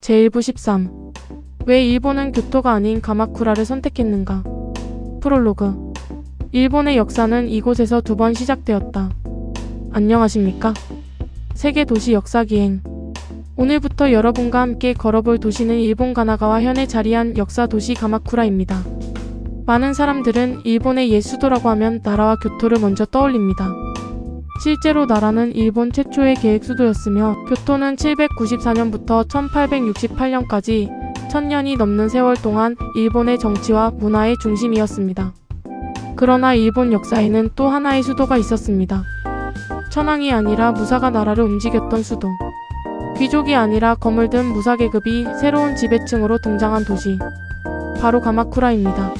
제1부 13. 왜 일본은 교토가 아닌 가마쿠라를 선택했는가? 프롤로그. 일본의 역사는 이곳에서 두 번 시작되었다. 안녕하십니까? 세계 도시 역사기행. 오늘부터 여러분과 함께 걸어볼 도시는 일본 가나가와 현에 자리한 역사 도시 가마쿠라입니다. 많은 사람들은 일본의 옛 수도라고 하면 나라와 교토를 먼저 떠올립니다. 실제로 나라는 일본 최초의 계획 수도였으며 교토는 794년부터 1868년까지 1000년이 넘는 세월 동안 일본의 정치와 문화의 중심이었습니다. 그러나 일본 역사에는 또 하나의 수도가 있었습니다. 천황이 아니라 무사가 나라를 움직였던 수도. 귀족이 아니라 검을 든 무사계급이 새로운 지배층으로 등장한 도시. 바로 가마쿠라입니다.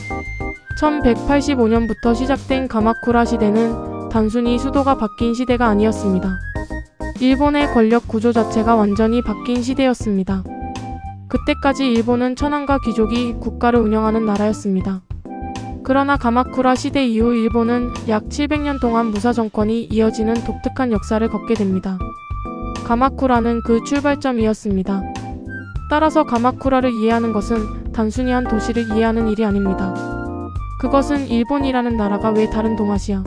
1185년부터 시작된 가마쿠라 시대는 단순히 수도가 바뀐 시대가 아니었습니다. 일본의 권력 구조 자체가 완전히 바뀐 시대였습니다. 그때까지 일본은 천황과 귀족이 국가를 운영하는 나라였습니다. 그러나 가마쿠라 시대 이후 일본은 약 700년 동안 무사 정권이 이어지는 독특한 역사를 걷게 됩니다. 가마쿠라는 그 출발점이었습니다. 따라서 가마쿠라를 이해하는 것은 단순히 한 도시를 이해하는 일이 아닙니다. 그것은 일본이라는 나라가 왜 다른 동아시아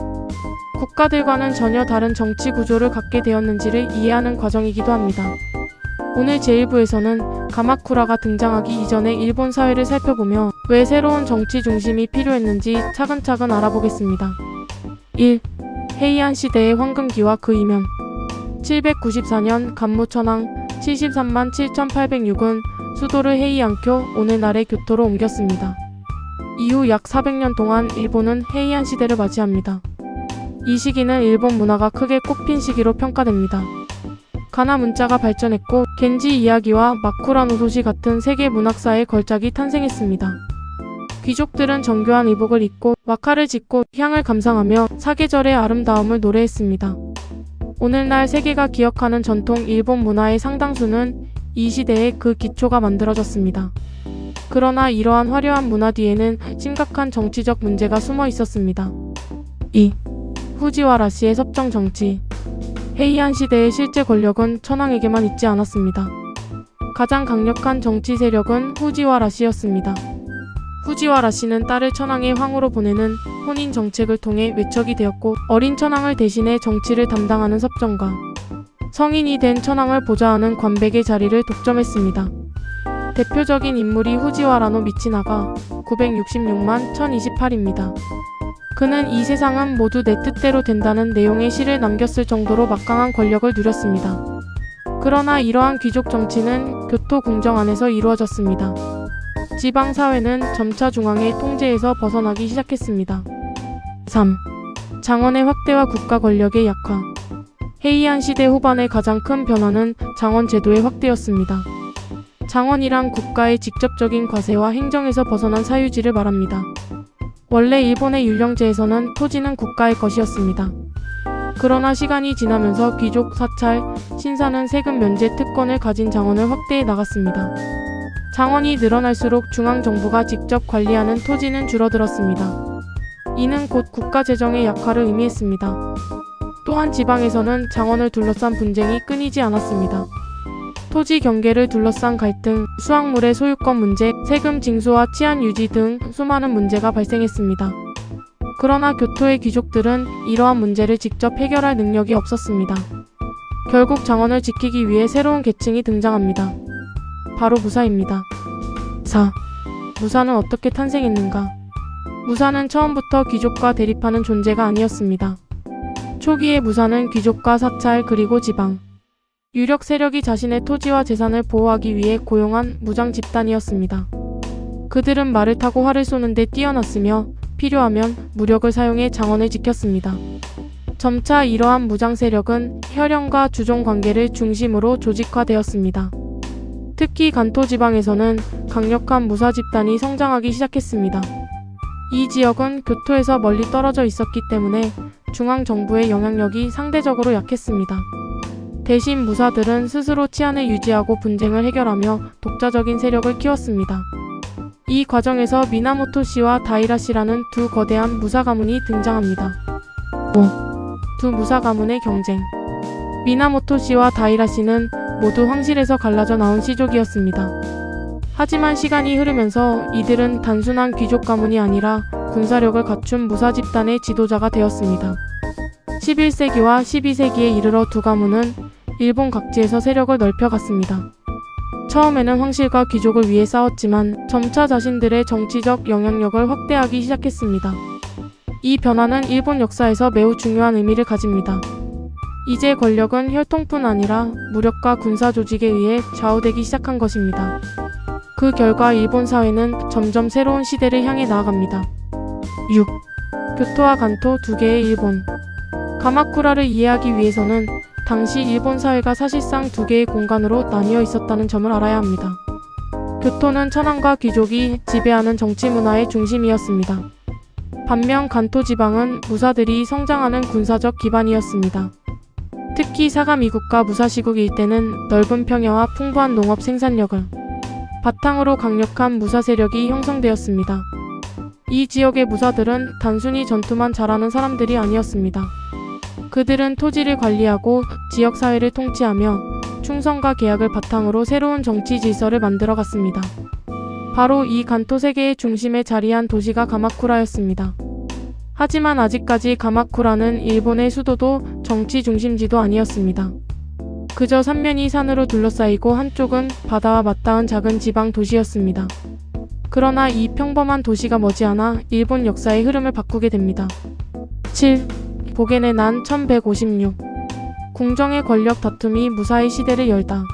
국가들과는 전혀 다른 정치 구조를 갖게 되었는지를 이해하는 과정이기도 합니다. 오늘 제1부에서는 가마쿠라가 등장하기 이전의 일본 사회를 살펴보며 왜 새로운 정치 중심이 필요했는지 차근차근 알아보겠습니다. 1. 헤이안 시대의 황금기와 그 이면. 794년 간무천황 73만 7806은 수도를 헤이안쿄, 오늘날의 교토로 옮겼습니다. 이후 약 400년 동안 일본은 헤이안 시대를 맞이합니다. 이 시기는 일본 문화가 크게 꽃핀 시기로 평가됩니다. 가나 문자가 발전했고 겐지 이야기와 마쿠라노 도시 같은 세계 문학사의 걸작이 탄생했습니다. 귀족들은 정교한 의복을 입고 와카를 짓고 향을 감상하며 사계절의 아름다움을 노래했습니다. 오늘날 세계가 기억하는 전통 일본 문화의 상당수는 이 시대에 그 기초가 만들어졌습니다. 그러나 이러한 화려한 문화 뒤에는 심각한 정치적 문제가 숨어 있었습니다. 2. 후지와라시의 섭정 정치. 헤이안 시대의 실제 권력은 천황에게만 있지 않았습니다. 가장 강력한 정치 세력은 후지와라시였습니다. 후지와라시는 딸을 천황의 황후로 보내는 혼인 정책을 통해 외척이 되었고 어린 천황을 대신해 정치를 담당하는 섭정가, 성인이 된 천황을 보좌하는 관백의 자리를 독점했습니다. 대표적인 인물이 후지와라노 미치나가 966만 1028입니다. 그는 이 세상은 모두 내 뜻대로 된다는 내용의 시를 남겼을 정도로 막강한 권력을 누렸습니다. 그러나 이러한 귀족 정치는 교토 궁정 안에서 이루어졌습니다. 지방사회는 점차 중앙의 통제에서 벗어나기 시작했습니다. 3. 장원의 확대와 국가 권력의 약화. 헤이안 시대 후반의 가장 큰 변화는 장원 제도의 확대였습니다. 장원이란 국가의 직접적인 과세와 행정에서 벗어난 사유지를 말합니다. 원래 일본의 율령제에서는 토지는 국가의 것이었습니다. 그러나 시간이 지나면서 귀족, 사찰, 신사는 세금 면제 특권을 가진 장원을 확대해 나갔습니다. 장원이 늘어날수록 중앙정부가 직접 관리하는 토지는 줄어들었습니다. 이는 곧 국가재정의 약화를 의미했습니다. 또한 지방에서는 장원을 둘러싼 분쟁이 끊이지 않았습니다. 토지 경계를 둘러싼 갈등, 수확물의 소유권 문제, 세금 징수와 치안 유지 등 수많은 문제가 발생했습니다. 그러나 교토의 귀족들은 이러한 문제를 직접 해결할 능력이 없었습니다. 결국 장원을 지키기 위해 새로운 계층이 등장합니다. 바로 무사입니다. 4. 무사는 어떻게 탄생했는가? 무사는 처음부터 귀족과 대립하는 존재가 아니었습니다. 초기에 무사는 귀족과 사찰 그리고 지방, 유력 세력이 자신의 토지와 재산을 보호하기 위해 고용한 무장 집단이었습니다. 그들은 말을 타고 활을 쏘는 데 뛰어났으며 필요하면 무력을 사용해 장원을 지켰습니다. 점차 이러한 무장 세력은 혈연과 주종 관계를 중심으로 조직화되었습니다. 특히 간토 지방에서는 강력한 무사 집단이 성장하기 시작했습니다. 이 지역은 교토에서 멀리 떨어져 있었기 때문에 중앙정부의 영향력이 상대적으로 약했습니다. 대신 무사들은 스스로 치안을 유지하고 분쟁을 해결하며 독자적인 세력을 키웠습니다. 이 과정에서 미나모토 씨와 다이라 씨라는 두 거대한 무사 가문이 등장합니다. 5. 두 무사 가문의 경쟁. 미나모토 씨와 다이라 씨는 모두 황실에서 갈라져 나온 씨족이었습니다. 하지만 시간이 흐르면서 이들은 단순한 귀족 가문이 아니라 군사력을 갖춘 무사 집단의 지도자가 되었습니다. 11세기와 12세기에 이르러 두 가문은 일본 각지에서 세력을 넓혀갔습니다. 처음에는 황실과 귀족을 위해 싸웠지만 점차 자신들의 정치적 영향력을 확대하기 시작했습니다. 이 변화는 일본 역사에서 매우 중요한 의미를 가집니다. 이제 권력은 혈통뿐 아니라 무력과 군사 조직에 의해 좌우되기 시작한 것입니다. 그 결과 일본 사회는 점점 새로운 시대를 향해 나아갑니다. 6. 교토와 간토 두 개의 일본. 가마쿠라를 이해하기 위해서는 당시 일본 사회가 사실상 두 개의 공간으로 나뉘어 있었다는 점을 알아야 합니다. 교토는 천황과 귀족이 지배하는 정치 문화의 중심이었습니다. 반면 간토 지방은 무사들이 성장하는 군사적 기반이었습니다. 특히 사가미국과 무사시국 일대는 넓은 평야와 풍부한 농업 생산력을 바탕으로 강력한 무사 세력이 형성되었습니다. 이 지역의 무사들은 단순히 전투만 잘하는 사람들이 아니었습니다. 그들은 토지를 관리하고 지역 사회를 통치하며 충성과 계약을 바탕으로 새로운 정치 질서를 만들어갔습니다. 바로 이 간토 세계의 중심에 자리한 도시가 가마쿠라였습니다. 하지만 아직까지 가마쿠라는 일본의 수도도 정치 중심지도 아니었습니다. 그저 삼면이 산으로 둘러싸이고 한쪽은 바다와 맞닿은 작은 지방 도시였습니다. 그러나 이 평범한 도시가 머지않아 일본 역사의 흐름을 바꾸게 됩니다. 7. 복엔의 난 1156. 궁정의 권력 다툼이 무사의 시대를 열다.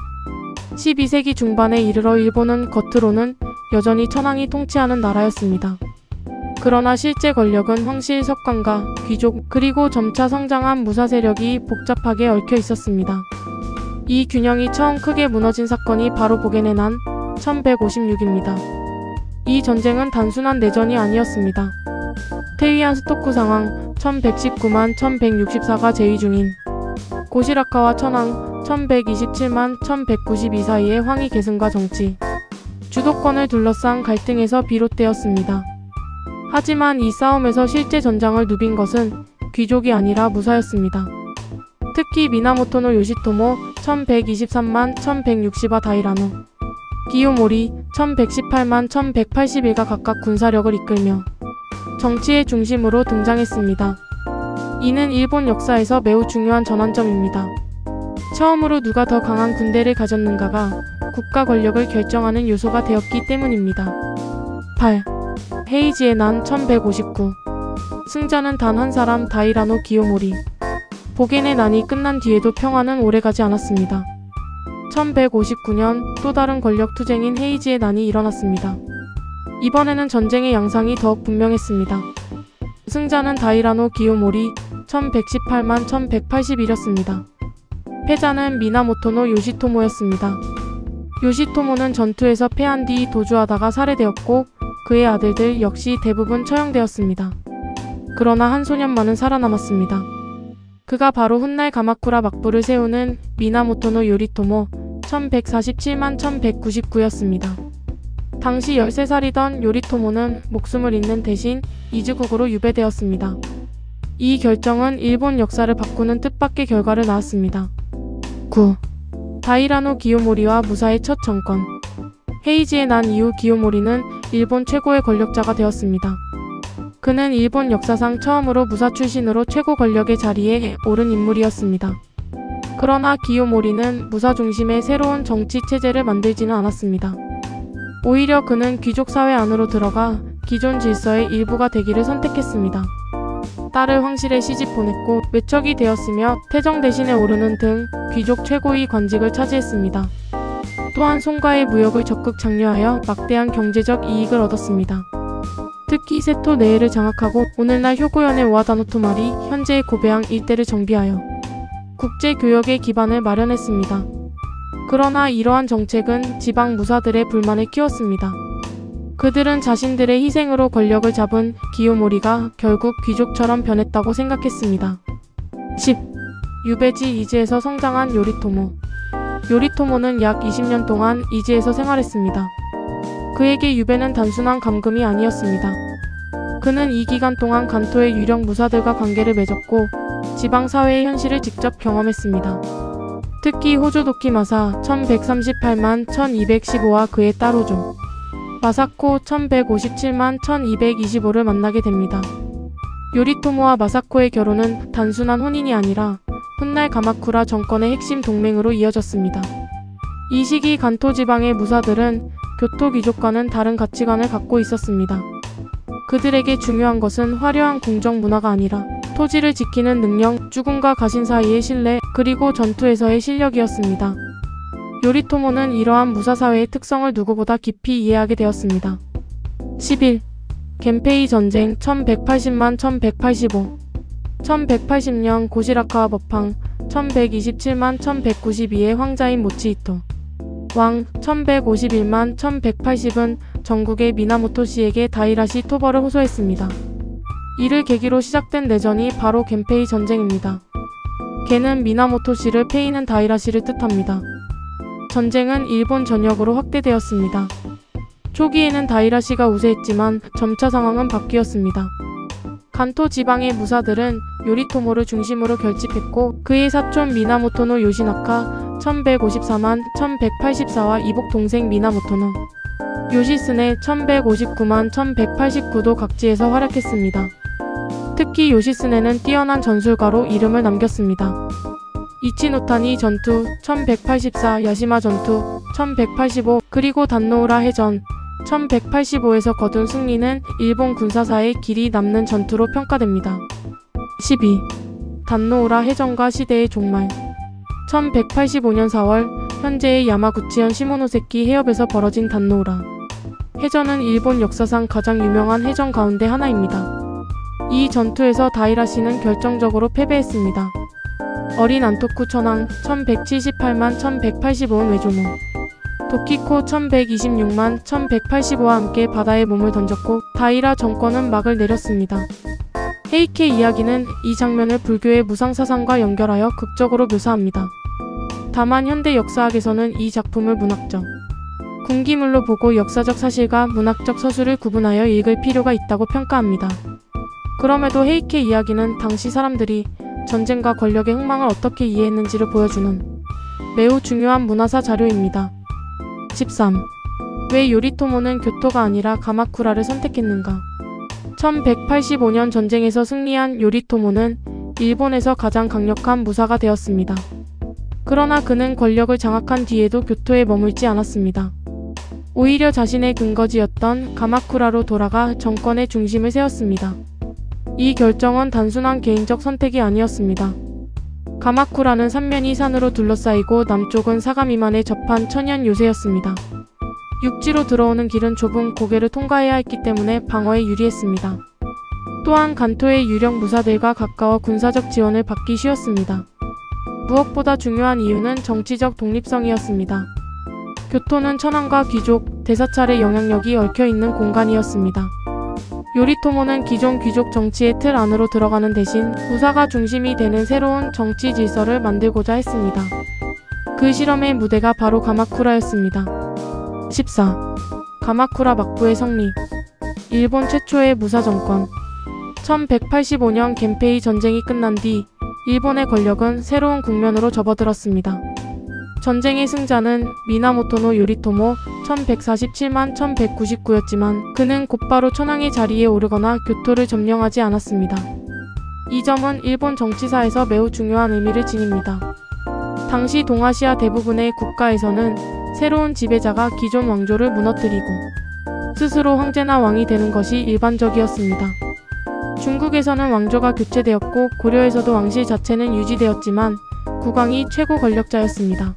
12세기 중반에 이르러 일본은 겉으로는 여전히 천황이 통치하는 나라였습니다. 그러나 실제 권력은 황실 석관과 귀족 그리고 점차 성장한 무사 세력이 복잡하게 얽혀 있었습니다. 이 균형이 처음 크게 무너진 사건이 바로 복엔의 난 1156입니다. 이 전쟁은 단순한 내전이 아니었습니다. 테위안 스토쿠 상황 1119만 1164가 제위 중인 고시라카와 천황 1127만 1192 사이의 황위 계승과 정치, 주도권을 둘러싼 갈등에서 비롯되었습니다. 하지만 이 싸움에서 실제 전장을 누빈 것은 귀족이 아니라 무사였습니다. 특히 미나모토노 요시토모 1123만 1160와 다이라노, 기요모리 1118만 1181가 각각 군사력을 이끌며 정치의 중심으로 등장했습니다. 이는 일본 역사에서 매우 중요한 전환점입니다. 처음으로 누가 더 강한 군대를 가졌는가가 국가 권력을 결정하는 요소가 되었기 때문입니다. 8. 헤이지의 난 1159. 승자는 단 한 사람 다이라노 기요모리. 복엔의 난이 끝난 뒤에도 평화는 오래가지 않았습니다. 1159년 또 다른 권력 투쟁인 헤이지의 난이 일어났습니다. 이번에는 전쟁의 양상이 더욱 분명했습니다. 승자는 다이라노 기요모리 1118만 1181이었습니다. 패자는 미나모토노 요시토모였습니다. 요시토모는 전투에서 패한 뒤 도주하다가 살해되었고 그의 아들들 역시 대부분 처형되었습니다. 그러나 한 소년만은 살아남았습니다. 그가 바로 훗날 가마쿠라 막부를 세우는 미나모토노 요리토모 1147만 1199였습니다. 당시 13살이던 요리토모는 목숨을 잃는 대신 이즈국으로 유배되었습니다. 이 결정은 일본 역사를 바꾸는 뜻밖의 결과를 낳았습니다. 9. 다이라노 기요모리와 무사의 첫 정권. 헤이지의 난 이후 기요모리는 일본 최고의 권력자가 되었습니다. 그는 일본 역사상 처음으로 무사 출신으로 최고 권력의 자리에 오른 인물이었습니다. 그러나 기요모리는 무사 중심의 새로운 정치 체제를 만들지는 않았습니다. 오히려 그는 귀족 사회 안으로 들어가 기존 질서의 일부가 되기를 선택했습니다. 딸을 황실에 시집 보냈고 외척이 되었으며 태정 대신에 오르는 등 귀족 최고위 관직을 차지했습니다. 또한 송과의 무역을 적극 장려하여 막대한 경제적 이익을 얻었습니다. 특히 세토 내해를 장악하고 오늘날 효고현의 오하다노토마리 현재의 고베항 일대를 정비하여 국제교역의 기반을 마련했습니다. 그러나 이러한 정책은 지방 무사들의 불만을 키웠습니다. 그들은 자신들의 희생으로 권력을 잡은 기요모리가 결국 귀족처럼 변했다고 생각했습니다. 10. 유배지 이즈에서 성장한 요리토모. 요리토모는 약 20년 동안 이즈에서 생활했습니다. 그에게 유배는 단순한 감금이 아니었습니다. 그는 이 기간 동안 간토의 유력 무사들과 관계를 맺었고 지방사회의 현실을 직접 경험했습니다. 특히 호조 도키마사 1138만 1215와 그의 딸 호조 마사코 1157만 1225를 만나게 됩니다. 요리토모와 마사코의 결혼은 단순한 혼인이 아니라 훗날 가마쿠라 정권의 핵심 동맹으로 이어졌습니다. 이 시기 간토 지방의 무사들은 교토 귀족과는 다른 가치관을 갖고 있었습니다. 그들에게 중요한 것은 화려한 궁정 문화가 아니라 토지를 지키는 능력, 주군과 가신 사이의 신뢰, 그리고 전투에서의 실력이었습니다. 요리토모는 이러한 무사사회의 특성을 누구보다 깊이 이해하게 되었습니다. 11. 겐페이 전쟁 1180만 1185 1180년 고시라카와 법황 1127만 1192의 황자인 모치히토 왕 1151만 1180은 전국의 미나모토시에게 다이라시 토벌을 호소했습니다. 이를 계기로 시작된 내전이 바로 겐페이 전쟁입니다. 겐은 미나모토시를 페이는 다이라시를 뜻합니다. 전쟁은 일본 전역으로 확대되었습니다. 초기에는 다이라시가 우세했지만 점차 상황은 바뀌었습니다. 간토 지방의 무사들은 요리토모를 중심으로 결집했고 그의 사촌 미나모토노 요시나카 1154만 1184와 이복 동생 미나모토노 요시스네 1159만 1189도 각지에서 활약했습니다. 특히 요시스네는 뛰어난 전술가로 이름을 남겼습니다. 이치노타니 전투 1184, 야시마 전투 1185, 그리고 단노우라 해전 1185에서 거둔 승리는 일본 군사사의 길이 남는 전투로 평가됩니다. 12. 단노우라 해전과 시대의 종말 1185년 4월 현재의 야마구치현 시모노세키 해협에서 벌어진 단노우라 해전은 일본 역사상 가장 유명한 해전 가운데 하나입니다. 이 전투에서 다이라시는 결정적으로 패배했습니다. 어린 안토쿠 천황 1178만 1185은 외조모 도키코 1126만 1185와 함께 바다에 몸을 던졌고 다이라 정권은 막을 내렸습니다. 헤이케 이야기는 이 장면을 불교의 무상사상과 연결하여 극적으로 묘사합니다. 다만 현대 역사학에서는 이 작품을 문학적 군기물로 보고 역사적 사실과 문학적 서술을 구분하여 읽을 필요가 있다고 평가합니다. 그럼에도 헤이케 이야기는 당시 사람들이 전쟁과 권력의 흥망을 어떻게 이해했는지를 보여주는 매우 중요한 문화사 자료입니다. 13. 왜 요리토모는 교토가 아니라 가마쿠라를 선택했는가? 1185년 전쟁에서 승리한 요리토모는 일본에서 가장 강력한 무사가 되었습니다. 그러나 그는 권력을 장악한 뒤에도 교토에 머물지 않았습니다. 오히려 자신의 근거지였던 가마쿠라로 돌아가 정권의 중심을 세웠습니다. 이 결정은 단순한 개인적 선택이 아니었습니다. 가마쿠라는 삼면이 산으로 둘러싸이고 남쪽은 사가 미만의 접한 천연 요새였습니다. 육지로 들어오는 길은 좁은 고개를 통과해야 했기 때문에 방어에 유리했습니다. 또한 간토의 유력 무사들과 가까워 군사적 지원을 받기 쉬웠습니다. 무엇보다 중요한 이유는 정치적 독립성이었습니다. 교토는 천황과 귀족, 대사찰의 영향력이 얽혀있는 공간이었습니다. 요리토모는 기존 귀족 정치의 틀 안으로 들어가는 대신 무사가 중심이 되는 새로운 정치 질서를 만들고자 했습니다. 그 실험의 무대가 바로 가마쿠라였습니다. 14. 가마쿠라 막부의 성립 일본 최초의 무사정권 1185년 겐페이 전쟁이 끝난 뒤 일본의 권력은 새로운 국면으로 접어들었습니다. 전쟁의 승자는 미나모토노 요리토모 1147만 1199였지만 그는 곧바로 천황의 자리에 오르거나 교토를 점령하지 않았습니다. 이 점은 일본 정치사에서 매우 중요한 의미를 지닙니다. 당시 동아시아 대부분의 국가에서는 새로운 지배자가 기존 왕조를 무너뜨리고 스스로 황제나 왕이 되는 것이 일반적이었습니다. 중국에서는 왕조가 교체되었고 고려에서도 왕실 자체는 유지되었지만 국왕이 최고 권력자였습니다.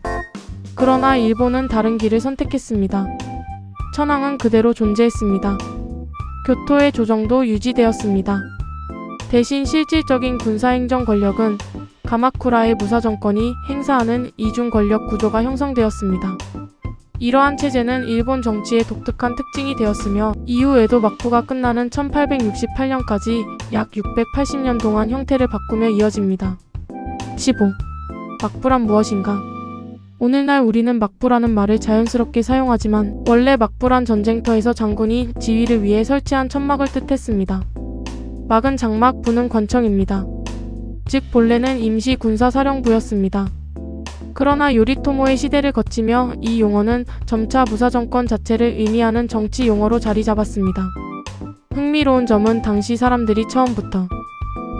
그러나 일본은 다른 길을 선택했습니다. 천황은 그대로 존재했습니다. 교토의 조정도 유지되었습니다. 대신 실질적인 군사행정 권력은 가마쿠라의 무사정권이 행사하는 이중 권력 구조가 형성되었습니다. 이러한 체제는 일본 정치의 독특한 특징이 되었으며 이후에도 막부가 끝나는 1868년까지 약 680년 동안 형태를 바꾸며 이어집니다. 15. 막부란 무엇인가? 오늘날 우리는 막부라는 말을 자연스럽게 사용하지만 원래 막부란 전쟁터에서 장군이 지휘를 위해 설치한 천막을 뜻했습니다. 막은 장막, 부는 관청입니다. 즉 본래는 임시 군사사령부였습니다. 그러나 요리토모의 시대를 거치며 이 용어는 점차 무사 정권 자체를 의미하는 정치 용어로 자리 잡았습니다. 흥미로운 점은 당시 사람들이 처음부터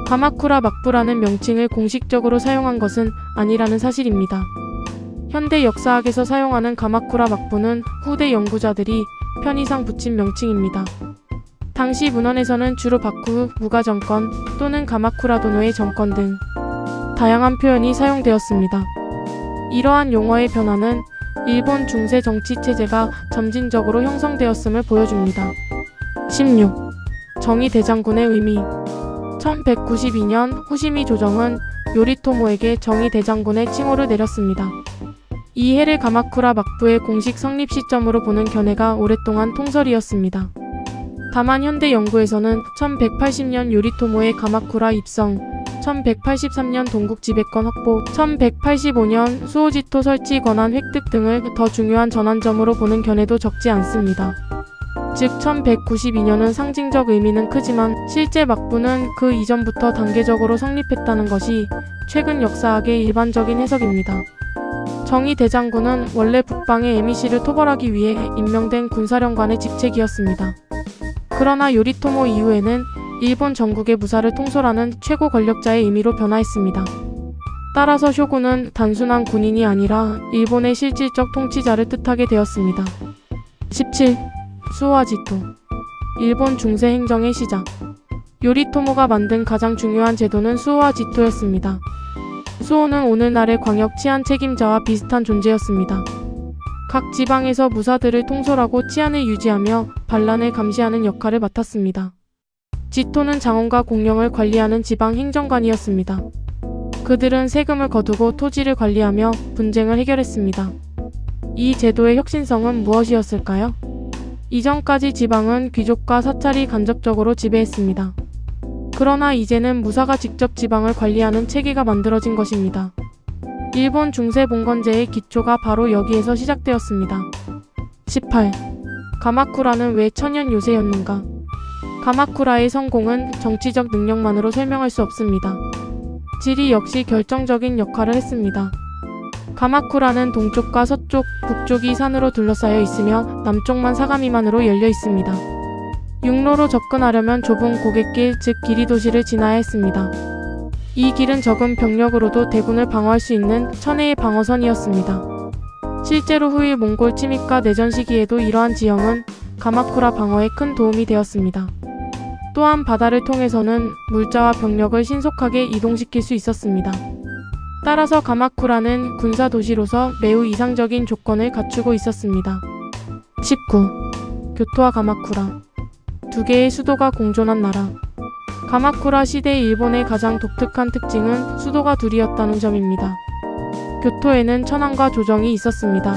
가마쿠라 막부라는 명칭을 공식적으로 사용한 것은 아니라는 사실입니다. 현대 역사학에서 사용하는 가마쿠라 막부는 후대 연구자들이 편의상 붙인 명칭입니다. 당시 문헌에서는 주로 바쿠, 무가 정권 또는 가마쿠라 도노의 정권 등 다양한 표현이 사용되었습니다. 이러한 용어의 변화는 일본 중세 정치 체제가 점진적으로 형성되었음을 보여줍니다. 16. 정의 대장군의 의미. 1192년 호시미 조정은 요리토모에게 정의 대장군의 칭호를 내렸습니다. 이 해를 가마쿠라 막부의 공식 성립 시점으로 보는 견해가 오랫동안 통설이었습니다. 다만 현대 연구에서는 1180년 요리토모의 가마쿠라 입성, 1183년 동국 지배권 확보, 1185년 수호지토 설치 권한 획득 등을 더 중요한 전환점으로 보는 견해도 적지 않습니다. 즉 1192년은 상징적 의미는 크지만 실제 막부는 그 이전부터 단계적으로 성립했다는 것이 최근 역사학의 일반적인 해석입니다. 정의 대장군은 원래 북방의 에미시를 토벌하기 위해 임명된 군사령관의 직책이었습니다. 그러나 요리토모 이후에는 일본 전국의 무사를 통솔하는 최고 권력자의 의미로 변화했습니다. 따라서 쇼군은 단순한 군인이 아니라 일본의 실질적 통치자를 뜻하게 되었습니다. 17. 수호아지토. 일본 중세 행정의 시작. 요리토모가 만든 가장 중요한 제도는 수호아지토였습니다. 수호는 오늘날의 광역 치안 책임자와 비슷한 존재였습니다. 각 지방에서 무사들을 통솔하고 치안을 유지하며 반란을 감시하는 역할을 맡았습니다. 지토는 장원과 공령을 관리하는 지방 행정관이었습니다. 그들은 세금을 거두고 토지를 관리하며 분쟁을 해결했습니다. 이 제도의 혁신성은 무엇이었을까요? 이전까지 지방은 귀족과 사찰이 간접적으로 지배했습니다. 그러나 이제는 무사가 직접 지방을 관리하는 체계가 만들어진 것입니다. 일본 중세 봉건제의 기초가 바로 여기에서 시작되었습니다. 18. 가마쿠라는 왜 천연 요새였는가? 가마쿠라의 성공은 정치적 능력만으로 설명할 수 없습니다. 지리 역시 결정적인 역할을 했습니다. 가마쿠라는 동쪽과 서쪽, 북쪽이 산으로 둘러싸여 있으며 남쪽만 사가미만으로 열려 있습니다. 육로로 접근하려면 좁은 고갯길, 즉 기리도시를 지나야 했습니다. 이 길은 적은 병력으로도 대군을 방어할 수 있는 천혜의 방어선이었습니다. 실제로 후일 몽골 침입과 내전 시기에도 이러한 지형은 가마쿠라 방어에 큰 도움이 되었습니다. 또한 바다를 통해서는 물자와 병력을 신속하게 이동시킬 수 있었습니다. 따라서 가마쿠라는 군사 도시로서 매우 이상적인 조건을 갖추고 있었습니다. 19. 교토와 가마쿠라. 두 개의 수도가 공존한 나라. 가마쿠라 시대 일본의 가장 독특한 특징은 수도가 둘이었다는 점입니다. 교토에는 천황과 조정이 있었습니다.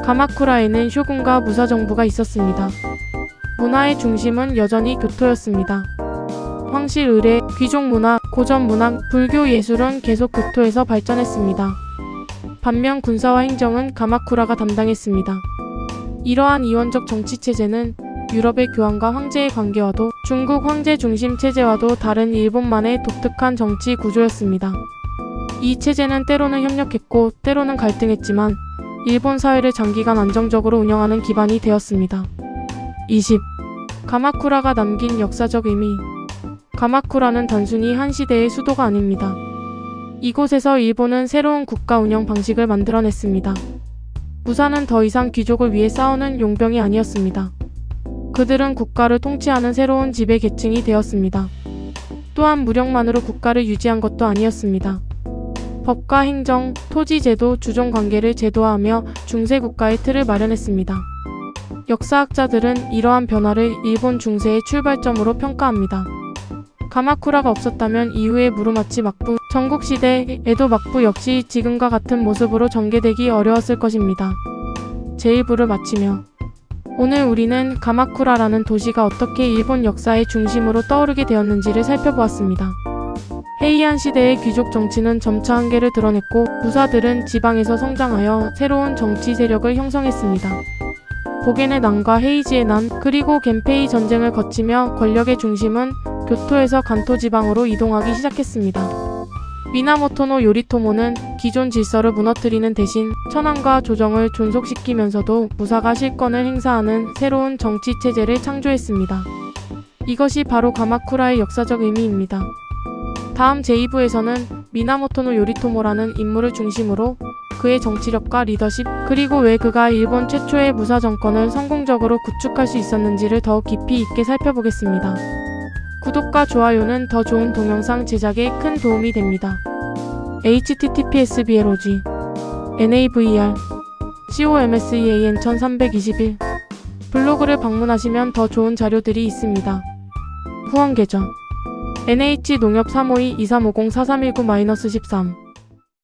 가마쿠라에는 쇼군과 무사정부가 있었습니다. 문화의 중심은 여전히 교토였습니다. 황실 의례, 귀족 문화, 고전 문학, 불교 예술은 계속 교토에서 발전했습니다. 반면 군사와 행정은 가마쿠라가 담당했습니다. 이러한 이원적 정치체제는 유럽의 교황과 황제의 관계와도 중국 황제 중심 체제와도 다른 일본만의 독특한 정치 구조였습니다. 이 체제는 때로는 협력했고 때로는 갈등했지만 일본 사회를 장기간 안정적으로 운영하는 기반이 되었습니다. 20. 가마쿠라가 남긴 역사적 의미. 가마쿠라는 단순히 한 시대의 수도가 아닙니다. 이곳에서 일본은 새로운 국가 운영 방식을 만들어냈습니다. 무사는 더 이상 귀족을 위해 싸우는 용병이 아니었습니다. 그들은 국가를 통치하는 새로운 지배 계층이 되었습니다. 또한 무력만으로 국가를 유지한 것도 아니었습니다. 법과 행정, 토지 제도, 주종 관계를 제도화하며 중세 국가의 틀을 마련했습니다. 역사학자들은 이러한 변화를 일본 중세의 출발점으로 평가합니다. 가마쿠라가 없었다면 이후의 무르마치 막부, 전국시대, 에도 막부 역시 지금과 같은 모습으로 전개되기 어려웠을 것입니다. 제1부를 마치며 오늘 우리는 가마쿠라라는 도시가 어떻게 일본 역사의 중심으로 떠오르게 되었는지를 살펴보았습니다. 헤이안 시대의 귀족 정치는 점차 한계를 드러냈고 무사들은 지방에서 성장하여 새로운 정치 세력을 형성했습니다. 보겐의 난과 헤이지의 난, 그리고 겐페이 전쟁을 거치며 권력의 중심은 교토에서 간토 지방으로 이동하기 시작했습니다. 미나모토노 요리토모는 기존 질서를 무너뜨리는 대신 천황과 조정을 존속시키면서도 무사가 실권을 행사하는 새로운 정치 체제를 창조했습니다. 이것이 바로 가마쿠라의 역사적 의미입니다. 다음 제2부에서는 미나모토노 요리토모라는 인물을 중심으로 그의 정치력과 리더십, 그리고 왜 그가 일본 최초의 무사 정권을 성공적으로 구축할 수 있었는지를 더 깊이 있게 살펴보겠습니다. 구독과 좋아요는 더 좋은 동영상 제작에 큰 도움이 됩니다. https://blog NAVER COMSEAN 1321 블로그를 방문하시면 더 좋은 자료들이 있습니다. 후원 계정 NH농협 352-2350-4319-13